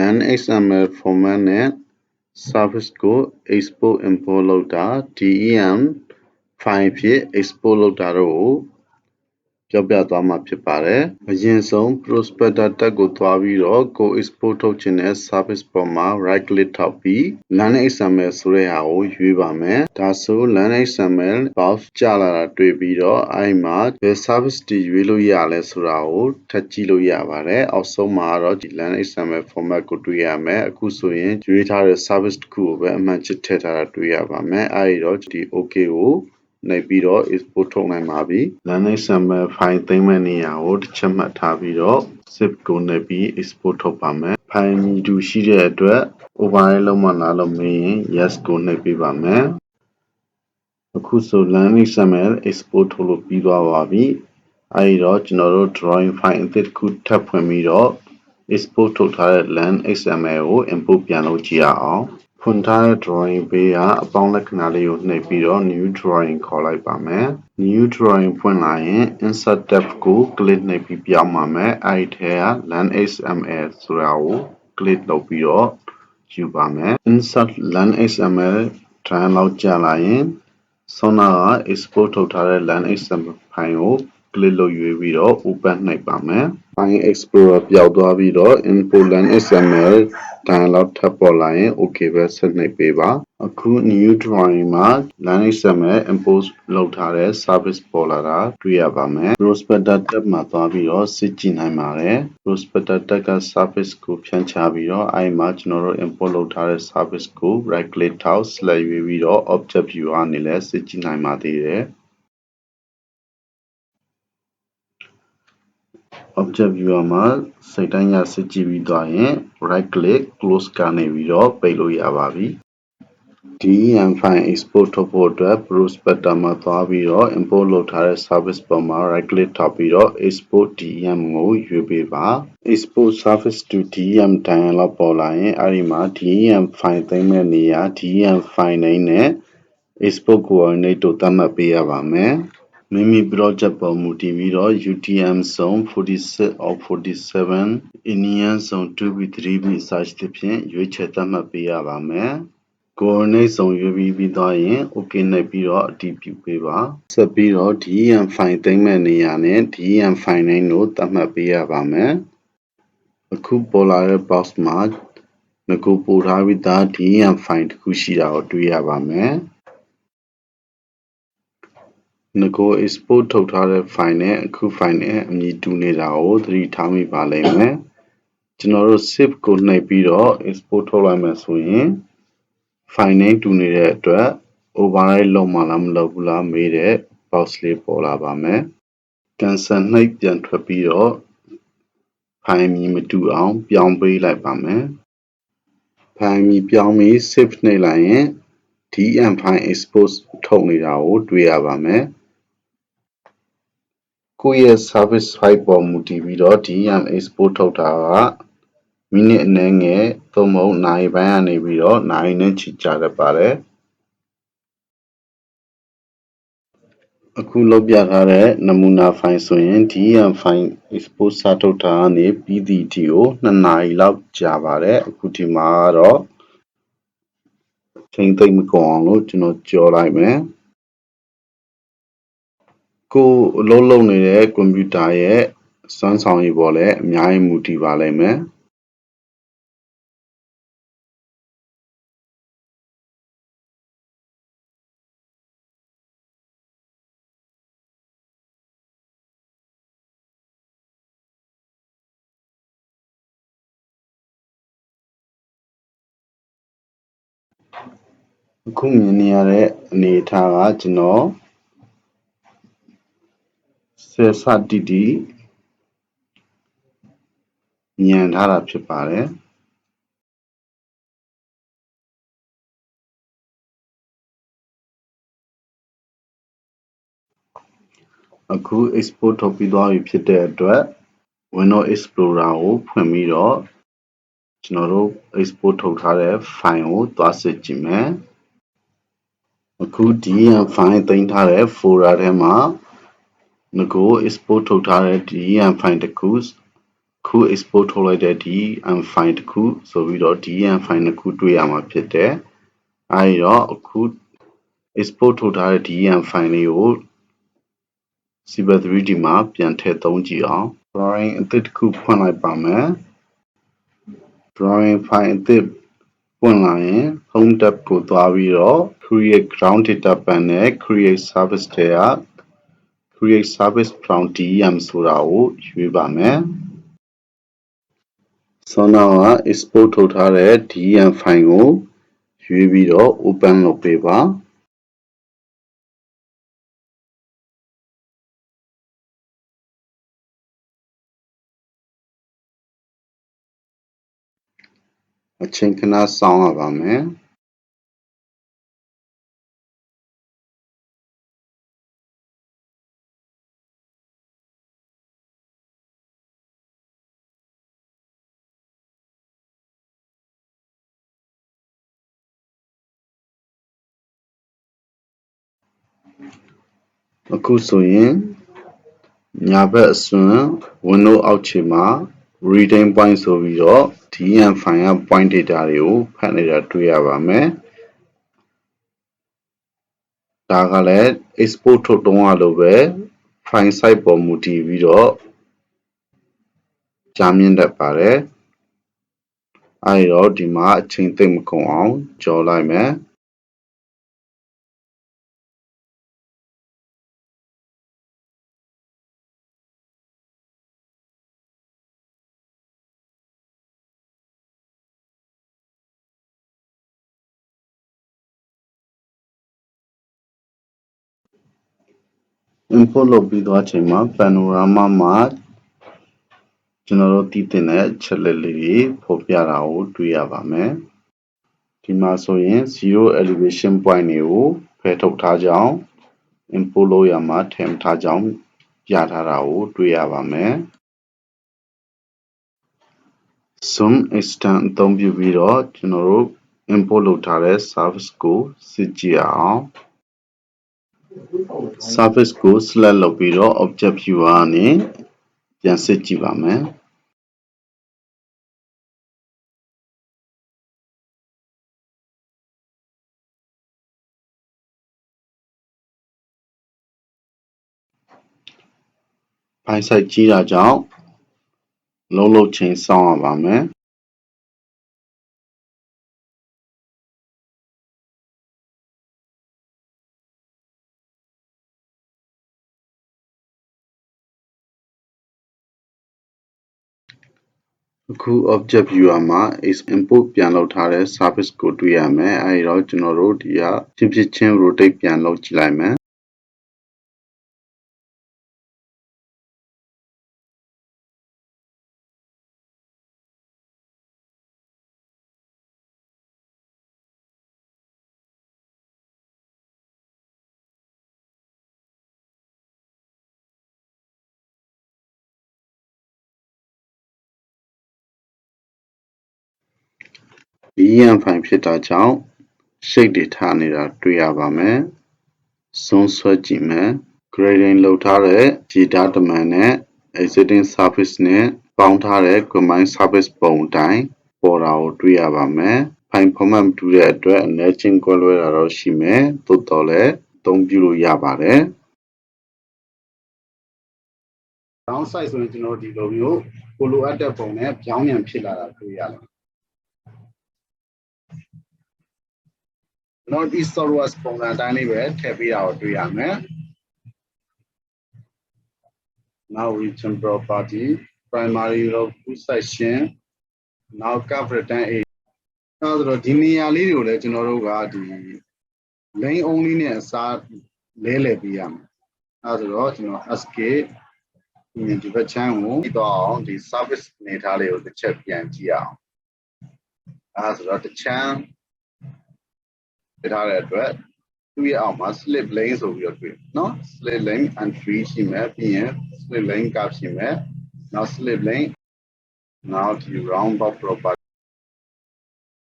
LandXML format နဲ့ service ကို export import လုပ်တာ DEM file ဖြင့် export လုပ်တာတို့ကိုပြောပြသွားမှာဖြစ်ပါတယ်။အရင်ဆုံး prospector tab ကိုသွားပြီးတော့ကို export ထုတ်ခြင်းတဲ့ service ပေါ်မှာ right click ထောက်ပြီး LandXML ဆိုတဲ့ဟာကိုရွေးပါမယ်။ဒါဆို LandXML box ကျလာတာတွေ့ပြီးတော့အဲ့မှာဘယ် service တွေရွေးလို့ရလဲဆိုတာကိုထပ်ကြည့်လို့ရပါတယ်။အောက်ဆုံးမှာတော့ဒီ LandXML format ကိုတွေ့ရမယ်။အခုဆိုရင်ရွေးထားတဲ့ service တစ်ခုကိုပဲအမှန်ချစ်ထည့်ထားတာတွေ့ရပါမယ်။အဲ့တော့ဒီ OK ကိုနှိပ်ပြီးတော့ export ထုတ်နိုင်ပါပြီ။ LandXML file သိမ်းမဲ့နေရာကိုတစ်ချက်မှတ်ထားပြီးတော့ zip ကိုနှိပ်ပြီး export ထုတ်ပါမယ်။ file မည်သူရှိတဲ့အတွက် override လုပ်မှလားလို့မေးရင် yes ကိုနှိပ်ပေးပါမယ်။အခုဆို LandXML export ထုတ်လို့ပြီးသွားပါပြီ။အဲဒီတော့ကျွန်တော်တို့ drawing file အသစ်တစ်ခုထပ်ဖွင့်ပြီးတော့ export ထုတ်ထားတဲ့ LandXML ကို import ပြန်လုပ်ကြည့်ရအောင်။ဖွင့်ထားတဲ့ drawing ဘေးကအပေါင်းလက္ခဏာလေးကိုနှိပ်ပြီးတော့ new drawing ခေါ်လိုက်ပါမယ်။ new drawing ဖွင့်လာရင် insert tab ကို click နှိပ်ပြီးပြောင်းပါမယ်။အဲဒီထဲက LandXML ဆိုတာကို click လုပ်ပြီးတော့ယူပါမယ်။ insert LandXML လောက်ကြာလာရင်ဆောနာက export ထုတ်ထားတဲ့ LandXML file ကို click လုပ်ရွေးပြီးတော့ open နှိပ်ပါမယ်။ File Explorer ပျောက်သွားပြီးတော့ import LandXML dialog ထပ်ပေါ်လာရင် OK ပဲဆက်နှိပ်ပေးပါ။အခု new drawing မှာ LandXML import လုပ်ထားတဲ့ service ပေါ်လာတာတွေ့ရပါမယ်။ prospector tab မှာသွားပြီးတော့စစ်ကြည့်နိုင်ပါတယ်။ prospector tab က service ကိုဖြန့်ချပြီးတော့အဲ့မှာကျွန်တော်တို့ import လုပ်ထားတဲ့ service ကို right click ထောက် select ရွေးပြီးတော့ object view ကနေလည်းစစ်ကြည့်နိုင်ပါသေးတယ်။ object viewer မှာစိတ်တိုင်းရစစ်ကြည့်ပြီးသွားရင် right click close ကနေပြီးတော့ပိတ်လို့ရပါပြီ။ DEM file export ထုတ်ဖို့အတွက် prospector မှာသွားပြီးတော့ import လုပ်ထားတဲ့ service ပေါ်မှာ right click ထောက်ပြီးတော့ export DEM ကိုရွေးပေးပါ။ export service to DEM dialog ပေါ်လာရင်အဲ့ဒီမှာ DEM file သိမ်းမဲ့နေရာ DEM file name နဲ့ export coordinate တို့သတ်မှတ်ပေးရပါမယ်။မိမိ project ပေါ်မူတည်ပြီးတော့ UTM zone 46 or 47 Indian zone 2B 3B စသဖြင့်ရွေးချယ်သတ်မှတ်ပေးရပါမယ်။ coordinate zone ရွေးပြီးသွားရင် OK နှိပ်ပြီးတော့အတည်ပြုပေးပါ။ဆက်ပြီးတော့ DEM file သိမ်းမဲ့နေရာနဲ့ DEM file name တို့သတ်မှတ်ပေးရပါမယ်။အခုပေါ်လာတဲ့ box မှာငကိုပို့ထားပြီးသား DEM file တစ်ခုရှိတာကိုတွေ့ရပါမယ်။ငကို export ထုတ်ထားတဲ့ file နဲ့အခု file နဲ့အမည်တူနေတာကိုသတိထားမိပါလိမ့်မယ်။ကျွန်တော်တို့ save ကိုနှိပ်ပြီးတော့ export ထုတ်လိုက်မယ်ဆိုရင် file name တူနေတဲ့အတွက် override လုပ်မှလားမလုပ်ဘူးလားမေးတဲ့ box လေးပေါ်လာပါမယ်။ cancel နှိပ်ပြန်ထွက်ပြီးတော့ file အမည်မတူအောင်ပြောင်းပေးလိုက်ပါမယ်။ file အမည်ပြောင်းပြီး save နှိပ်လိုက်ရင် DEM file export ထုတ်နေတာကိုတွေ့ရပါမယ်။ကိုယ့်ရဲ့ service file ပေါ်မူတည်ပြီးတော့ DEM export ထုတ်တာကမိနစ်အနည်းငယ်သို့မဟုတ်နာရီပိုင်းကနေပြီးတော့နာရီနဲ့ချီကြာတတ်ပါတယ်။အခုလုပ်ပြထားတဲ့နမူနာ file ဆိုရင် DEM file export စထုတ်တာကနေပြီးသည့်အထိကို2နာရီလောက်ကြာပါတယ်။အခုဒီမှာကတော့ချိန်သိမ့်မကုန်အောင်လို့ကျွန်တော်ကြော်လိုက်မယ်။ကိုအလုပ်လုပ်နေတဲ့ကွန်ပျူတာရဲ့စွမ်းဆောင်ရည်ပေါ်လည်းအများကြီးမူတည်ပါလိမ့်မယ်။အခုမြင်နေရတဲ့အနေအထားကကျွန်တော်ဆယ်ဆတိတိညံထားတာဖြစ်ပါတယ်အခု export ထုတ်ပြီးသွားပြီဖြစ်တဲ့အတွက် Windows Explorer ကိုဖွင့်ပြီးတော့ကျွန်တော်တို့ export ထုတ်ထားတဲ့ file ကိုသွားစစ်ကြည့်မယ်အခု DEM file သိမ်းထားတဲ့ folder ထဲမှာငကို export ထုတ်ထားတဲ့ DEM file တစ်ခု ခု export ထုတ်လိုက်တဲ့ DEM file တစ်ခုဆိုပြီးတော့ DEM file နှစ်ခုတွေ့ရမှာဖြစ်တယ်အဲဒီတော့အခု export ထုတ်ထားတဲ့ DEM file လေးကို Civil 3D မှာပြန်ထည့်သုံးကြည့်အောင် drawing အသစ်တစ်ခုဖွင့်လိုက်ပါမယ် drawing file အသစ်ပွင့်လာရင် home tab ကိုသွားပြီးတော့ create ground data panel create service ထဲက create service from DEM ဆိုတာကိုရွေးပါမယ်ဆောင်းတော့ export ထုတ်ထားတဲ့ DEM file ကိုရွေးပြီးတော့ open လုပ်ပေးပါအချိန်ခဏစောင့်ရပါမယ်အခုဆိုရင်ညာဘက်အစွန်း window အောက်ခြေမှာ reading point ဆိုပြီးတော့ DEM file က point data တွေကိုဖတ်နေတာတွေ့ရပါမယ်ဒါကလည်း export ထုတ်တုန်းကလိုပဲ file size ပေါ်မူတည်ပြီးတော့ကြာမြင့်တတ်ပါတယ်အဲဒီတော့ဒီမှာအချိန်သိပ်မကုန်အောင်ကြော်လိုက်မယ်import လုပ်ပြီးသွားချိန်မှာ panorama မှာကျွန်တော်တို့တည်တင်တဲ့အချက်လက်လေးတွေဖော်ပြတာကိုတွေ့ရပါမယ်ဒီမှာဆိုရင် zero elevation point တွေကိုဖယ်ထုတ်ထားကြောင်း import လုပ်ရမှာထည့်မထားကြောင်းပြထားတာကိုတွေ့ရပါမယ် zoom extend အသုံးပြုပြီးတော့ကျွန်တော်တို့ import လုပ်ထားတဲ့ service ကိုစစ်ကြည့်အောင် service ကို select လုပ်ပြီးတော့ object viewer ကနေပြန်စစ်ကြည့်ပါမယ်file size ကြီးတာကြောင့်လုံးချိန်စောင့်ရပါမယ်အခု object viewer မှာ import ပြန်လုပ်ထားတဲ့ service ကိုတွေ့ရမယ်အဲဒီတော့ကျွန်တော်တို့ဒီကဖြစ်ဖြစ်ချင်း rotate ပြန်လုပ်ကြည့်လိုက်မယ်DEM file ဖြစ်တာကြောင့် shape တွေထားနေတာတွေ့ရပါမယ် zoom ဆွဲကြည့်မယ် grading လုပ်ထားတဲ့ data demand နဲ့ existing surface နဲ့ပေါင်းထားတဲ့ combine surface ပုံအတိုင်းပေါ်တာကိုတွေ့ရပါမယ် file format မတူတဲ့အတွက်အနည်းချင်းကွဲလွဲတာတော့ရှိမယ်သို့တော်လည်းအသုံးပြုလို့ရပါတယ် downside ဆိုရင်ကျွန်တော်ဒီလိုမျိုးကိုလိုအပ်တဲ့ပုံနဲ့ပြောင်းပြန်ဖြစ်လာတာတွေ့ရတယ်ကျွန်တော်ဒီ software ပုံစံအတိုင်းလေးပဲထည့်ပေးတာကိုတွေ့ရမယ် now region property primary row full section now cover dan area အဲ့ဒါဆိုတော့ဒီနေရာလေးတွေကိုလည်းကျွန်တော်တို့ကဒီ lane only နဲ့အစားလဲလှယ်ပေးရမယ်အဲ့ဒါဆိုတော့ကျွန်တော် escape ဒီဘက်ချမ်းကိုပြီးတော့အောင်ဒီ service အနေထားလေးကိုတစ်ချက်ပြန်ကြည့်အောင်အဲ့ဒါဆိုတော့တစ်ချမ်းပြထားတဲ့အတွက်သူ့ရဲ့အောက်မှာ slip lane ဆိုပြီးတော့တွေ့နော် slip lane and free ရှိမယ်ပြီးရင် slip lane ကရှိမယ်နောက် slip lane now ဒီ roundabout property